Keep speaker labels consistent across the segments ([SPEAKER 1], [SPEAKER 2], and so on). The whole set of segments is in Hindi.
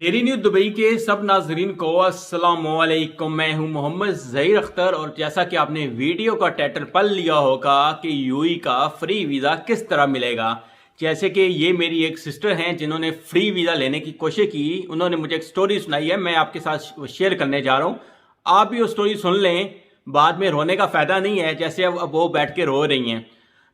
[SPEAKER 1] डेली न्यूज दुबई के सब नाजरीन को अस्सलाम वालेकुम। मैं हूं मोहम्मद ज़हीर अख्तर और जैसा कि आपने वीडियो का टाइटल पढ़ लिया होगा कि यूएई का फ्री वीज़ा किस तरह मिलेगा। जैसे कि ये मेरी एक सिस्टर हैं जिन्होंने फ्री वीज़ा लेने की कोशिश की। उन्होंने मुझे एक स्टोरी सुनाई है, मैं आपके साथ शेयर करने जा रहा हूँ। आप भी वो स्टोरी सुन लें, बाद में रोने का फ़ायदा नहीं है जैसे अब वो बैठ के रो रही हैं।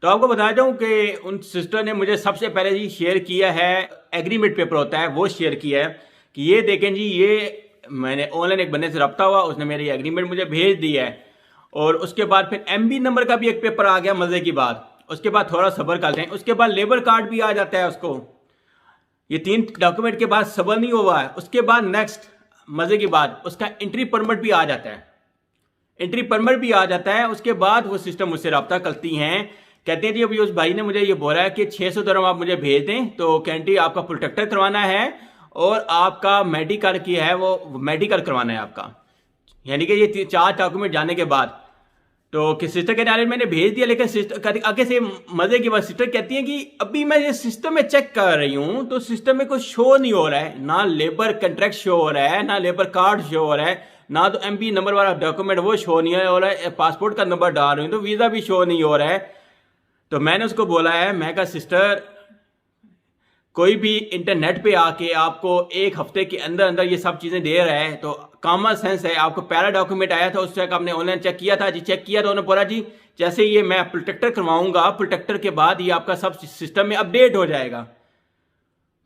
[SPEAKER 1] तो आपको बता दूं कि उन सिस्टर ने मुझे सबसे पहले जी शेयर किया है, एग्रीमेंट पेपर होता है वो शेयर किया है कि ये देखें जी, ये मैंने ऑनलाइन एक बंदे से रब्ता हुआ, उसने मेरी एग्रीमेंट मुझे भेज दी है। और उसके बाद फिर एमबी नंबर का भी एक पेपर आ गया मज़े की बात। उसके बाद थोड़ा सब्र करते हैं, उसके बाद लेबर कार्ड भी आ जाता है उसको। ये 3 डॉक्यूमेंट के बाद सब्र नहीं हुआ है, उसके बाद नेक्स्ट मज़े की बात, उसका एंट्री परमिट भी आ जाता है। एंट्री परमिट भी आ जाता है। उसके बाद वो सिस्टम मुझसे रब्ता करती हैं, कहते हैं जी अभी उस भाई ने मुझे ये बोला है कि 600 दिरहम आप मुझे भेज दें तो कैंटी आपका प्रोटेक्टर करवाना है और आपका मेडिकल की है वो मेडिकल करवाना है आपका। यानी कि ये 4 डॉक्यूमेंट जाने के बाद तो कि सिस्टर कहते हैं मैंने भेज दिया, लेकिन सिस्टर आगे से मजे की बात, सिस्टर कहती है कि अभी मैं ये सिस्टम में चेक कर रही हूँ तो सिस्टम में कुछ शो नहीं हो रहा है, ना लेबर कंट्रैक्ट शो हो रहा है, ना लेबर कार्ड शो हो रहा है, ना तो एमपी नंबर वाला डॉक्यूमेंट वो शो नहीं हो रहा है। पासपोर्ट का नंबर डाल रही हूँ तो वीज़ा भी शो नहीं हो रहा है। तो मैंने उसको बोला है, मैं कहा सिस्टर कोई भी इंटरनेट पे आके आपको एक हफ्ते के अंदर अंदर ये सब चीज़ें दे रहा है तो कॉमन सेंस है। आपको पहला डॉक्यूमेंट आया था, उस चेक आपने ऑनलाइन चेक किया था जी, चेक किया तो उन्होंने बोला जी जैसे ये मैं प्रोटेक्टर करवाऊंगा, प्रोटेक्टर के बाद ये आपका सब सिस्टम में अपडेट हो जाएगा।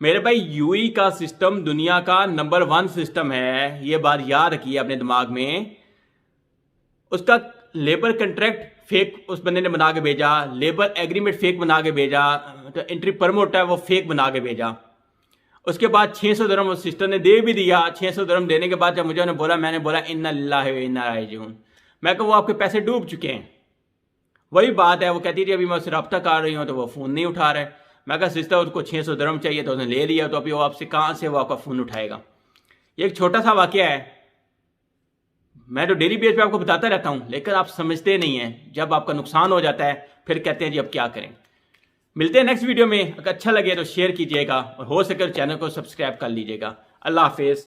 [SPEAKER 1] मेरे भाई यूएई का सिस्टम दुनिया का नंबर 1 सिस्टम है, ये बात याद रखिए अपने दिमाग में। उसका लेबर कंट्रैक्ट फेक उस बंदे ने बना के भेजा, लेबर एग्रीमेंट फेक बना के भेजा, तो एंट्री परमिट है वो फेक बना के भेजा। उसके बाद 600 दिरहम उस सिस्टर ने दे भी दिया। 600 दिरहम देने के बाद जब मुझे उन्होंने बोला, मैंने बोला इन्ना लिल्लाहि व इन्ना इलैहि राजिऊन। मैं कहूँ वो आपके पैसे डूब चुके हैं। वही बात है, वो कहती थी अभी मैं उससे रब्ता कर रही हूँ तो वो फ़ोन नहीं उठा रहा है। मैं कहा सिस्टर उसको 600 दिरहम चाहिए तो उसने ले लिया, तो अभी वो आपसे कहाँ से वो आपका फ़ोन उठाएगा। ये एक छोटा सा वाक़या है, मैं तो डेली बेस पे आपको बताता रहता हूं, लेकिन आप समझते नहीं हैं। जब आपका नुकसान हो जाता है फिर कहते हैं जी अब क्या करें। मिलते हैं नेक्स्ट वीडियो में। अगर अच्छा लगे तो शेयर कीजिएगा और हो सके तो चैनल को सब्सक्राइब कर लीजिएगा। अल्लाह हाफिज़।